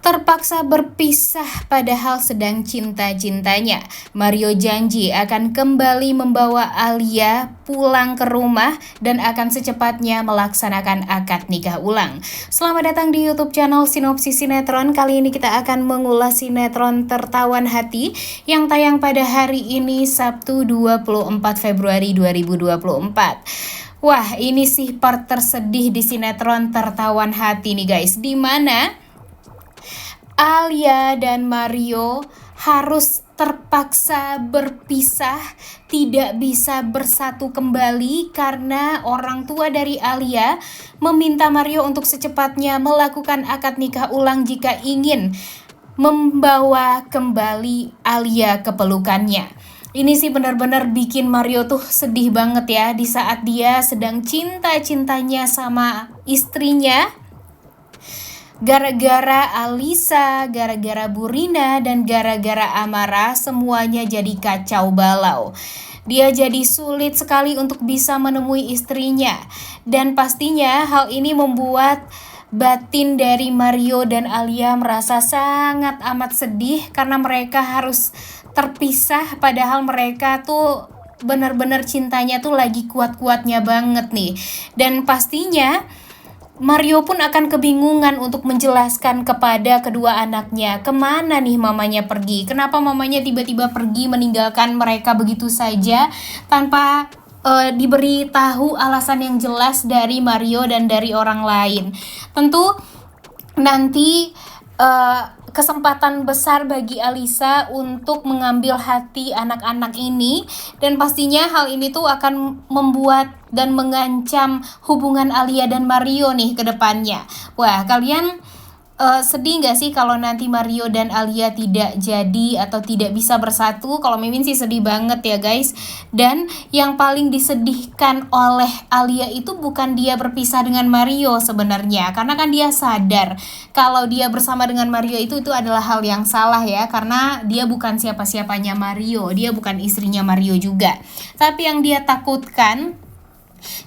Terpaksa berpisah padahal sedang cinta-cintanya. Mario janji akan kembali membawa Alia pulang ke rumah dan akan secepatnya melaksanakan akad nikah ulang. Selamat datang di YouTube channel Sinopsis Sinetron. Kali ini kita akan mengulas sinetron Tertawan Hati yang tayang pada hari ini Sabtu 24 Februari 2024. Wah, ini sih part tersedih di sinetron Tertawan Hati nih guys, di mana Alia dan Mario harus terpaksa berpisah, tidak bisa bersatu kembali karena orang tua dari Alia meminta Mario untuk secepatnya melakukan akad nikah ulang jika ingin membawa kembali Alia ke pelukannya. Ini sih benar-benar bikin Mario tuh sedih banget ya di saat dia sedang cinta-cintanya sama istrinya. Gara-gara Alisa, gara-gara Burina, dan gara-gara Amara, semuanya jadi kacau balau. Dia jadi sulit sekali untuk bisa menemui istrinya. Dan pastinya hal ini membuat batin dari Mario dan Alia merasa sangat amat sedih karena mereka harus terpisah padahal mereka tuh benar-benar cintanya tuh lagi kuat-kuatnya banget nih. Dan pastinya Mario pun akan kebingungan untuk menjelaskan kepada kedua anaknya kemana nih mamanya pergi. Kenapa mamanya tiba-tiba pergi meninggalkan mereka begitu saja tanpa diberi tahu alasan yang jelas dari Mario dan dari orang lain. Tentu nanti kesempatan besar bagi Alisa untuk mengambil hati anak-anak ini, dan pastinya hal ini tuh akan membuat dan mengancam hubungan Alia dan Mario nih ke depannya. Wah, kalian sedih gak sih kalau nanti Mario dan Alia tidak jadi atau tidak bisa bersatu? Kalau Mimin sih sedih banget ya guys. Dan yang paling disedihkan oleh Alia itu bukan dia berpisah dengan Mario sebenarnya, karena kan dia sadar kalau dia bersama dengan Mario itu adalah hal yang salah ya, karena dia bukan siapa-siapanya Mario, dia bukan istrinya Mario juga. Tapi yang dia takutkan,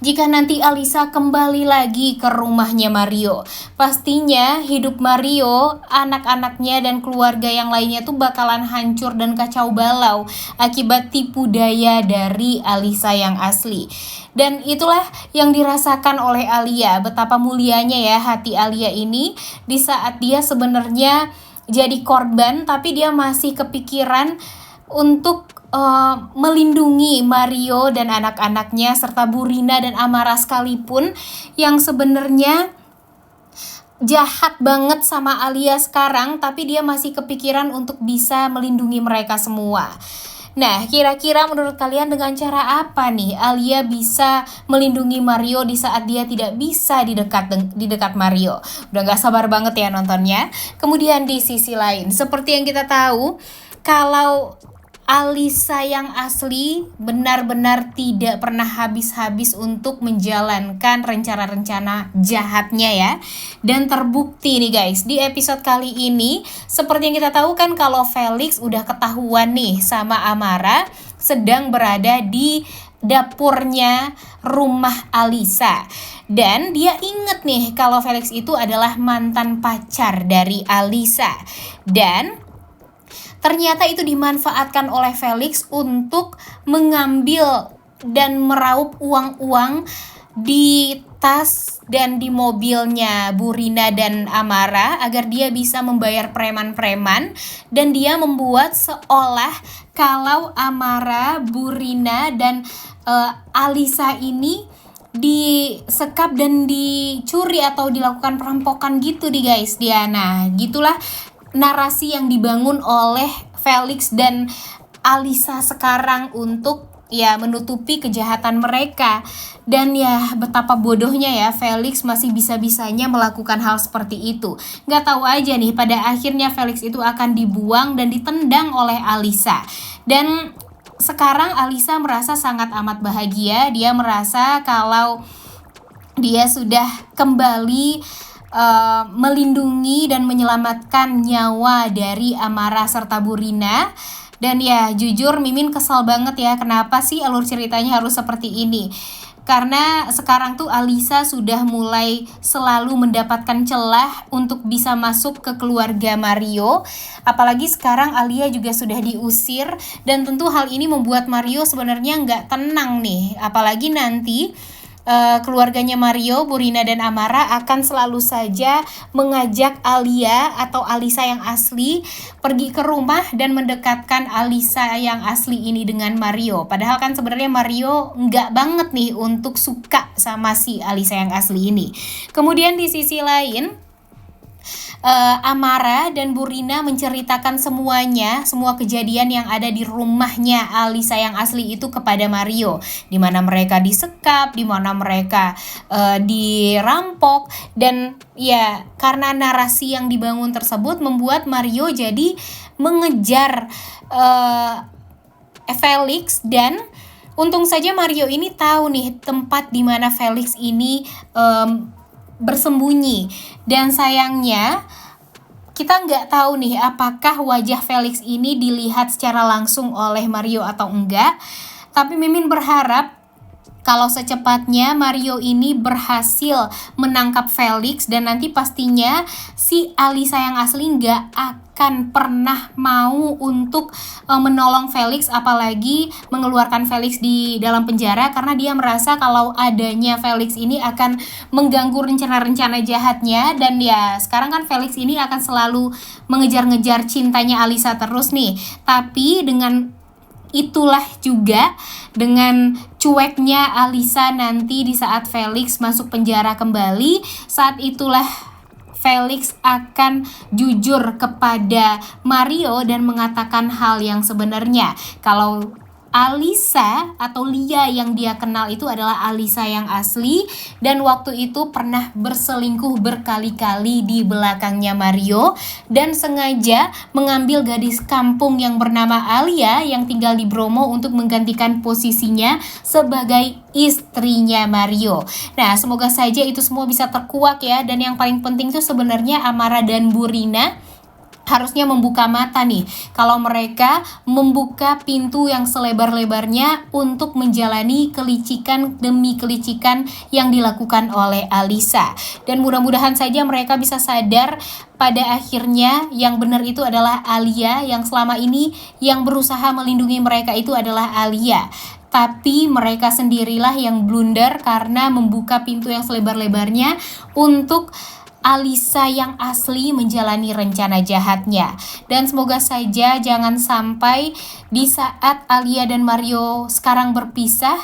jika nanti Alisa kembali lagi ke rumahnya Mario, pastinya hidup Mario, anak-anaknya, dan keluarga yang lainnya tuh bakalan hancur dan kacau balau akibat tipu daya dari Alisa yang asli. Dan itulah yang dirasakan oleh Alia, betapa mulianya ya hati Alia ini di saat dia sebenarnya jadi korban, tapi dia masih kepikiran untuk melindungi Mario dan anak-anaknya serta Burina dan Amara sekalipun yang sebenarnya jahat banget sama Alia sekarang, tapi dia masih kepikiran untuk bisa melindungi mereka semua. Nah, kira-kira menurut kalian dengan cara apa nih Alia bisa melindungi Mario di saat dia tidak bisa di dekat Mario? Udah gak sabar banget ya nontonnya. Kemudian di sisi lain, seperti yang kita tahu, kalau Alisa yang asli benar-benar tidak pernah habis-habis untuk menjalankan rencana-rencana jahatnya ya. Dan terbukti nih guys, di episode kali ini seperti yang kita tahu kan kalau Felix udah ketahuan nih sama Amara sedang berada di dapurnya rumah Alisa. Dan dia inget nih kalau Felix itu adalah mantan pacar dari Alisa. Dan ternyata itu dimanfaatkan oleh Felix untuk mengambil dan meraup uang-uang di tas dan di mobilnya Burina dan Amara agar dia bisa membayar preman-preman, dan dia membuat seolah kalau Amara, Burina, dan Alisa ini disekap dan dicuri atau dilakukan perampokan gitu nih guys dia. Nah, gitulah narasi yang dibangun oleh Felix dan Alisa sekarang untuk ya menutupi kejahatan mereka. Dan ya betapa bodohnya ya Felix masih bisa-bisanya melakukan hal seperti itu. Gak tahu aja nih pada akhirnya Felix itu akan dibuang dan ditendang oleh Alisa. Dan sekarang Alisa merasa sangat amat bahagia. Dia merasa kalau dia sudah kembali melindungi dan menyelamatkan nyawa dari Amara serta Burina. Dan ya jujur Mimin kesal banget ya, kenapa sih alur ceritanya harus seperti ini. karena sekarang tuh Alisa sudah mulai selalu mendapatkan celah untuk bisa masuk ke keluarga Mario. Apalagi sekarang Alia juga sudah diusir, dan tentu hal ini membuat Mario sebenarnya nggak tenang nih. Apalagi nanti keluarganya Mario, Burina dan Amara akan selalu saja mengajak Alia atau Alisa yang asli pergi ke rumah dan mendekatkan Alisa yang asli ini dengan Mario. Padahal kan sebenarnya Mario nggak banget nih untuk suka sama si Alisa yang asli ini. Kemudian di sisi lain, Amara dan Burina menceritakan semuanya, semua kejadian yang ada di rumahnya Alisa yang asli itu kepada Mario, di mana mereka disekap, di mana mereka dirampok, dan ya karena narasi yang dibangun tersebut membuat Mario jadi mengejar Felix, dan untung saja Mario ini tahu nih tempat di mana Felix ini bersembunyi. Dan sayangnya kita nggak tahu nih apakah wajah Felix ini dilihat secara langsung oleh Mario atau enggak. Tapi Mimin berharap kalau secepatnya Mario ini berhasil menangkap Felix, dan nanti pastinya si Alisa yang asli nggak akan pernah mau untuk menolong Felix, apalagi mengeluarkan Felix di dalam penjara, karena dia merasa kalau adanya Felix ini akan mengganggu rencana-rencana jahatnya. Dan ya sekarang kan Felix ini akan selalu mengejar-ngejar cintanya Alisa terus nih. Tapi dengan itulah juga, dengan cueknya Alisa nanti di saat Felix masuk penjara kembali, saat itulah Felix akan jujur kepada Mario dan mengatakan hal yang sebenarnya. Kalau Alisa atau Lia yang dia kenal itu adalah Alisa yang asli, dan waktu itu pernah berselingkuh berkali-kali di belakangnya Mario dan sengaja mengambil gadis kampung yang bernama Alia yang tinggal di Bromo untuk menggantikan posisinya sebagai istrinya Mario. Nah, semoga saja itu semua bisa terkuak ya, dan yang paling penting tuh sebenarnya Amara dan Burina harusnya membuka mata nih kalau mereka membuka pintu yang selebar-lebarnya untuk menjalani kelicikan demi kelicikan yang dilakukan oleh Alisa. Dan mudah-mudahan saja mereka bisa sadar pada akhirnya yang benar itu adalah Alia, yang selama ini yang berusaha melindungi mereka itu adalah Alia. Tapi mereka sendirilah yang blunder karena membuka pintu yang selebar-lebarnya untuk Alisa yang asli menjalani rencana jahatnya. Dan semoga saja jangan sampai di saat Alia dan Mario sekarang berpisah,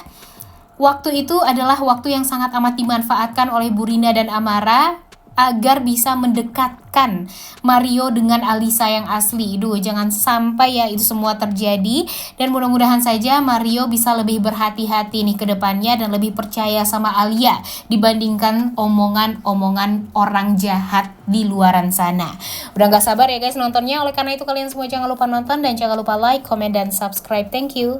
waktu itu adalah waktu yang sangat amat dimanfaatkan oleh Burina dan Amara agar bisa mendekatkan Mario dengan Alisa yang asli. Jangan sampai ya itu semua terjadi, dan mudah-mudahan saja Mario bisa lebih berhati-hati nih ke depannya dan lebih percaya sama Alia dibandingkan omongan-omongan orang jahat di luaran sana. Udah gak sabar ya guys nontonnya, oleh karena itu kalian semua jangan lupa nonton dan jangan lupa like, comment, dan subscribe. Thank you.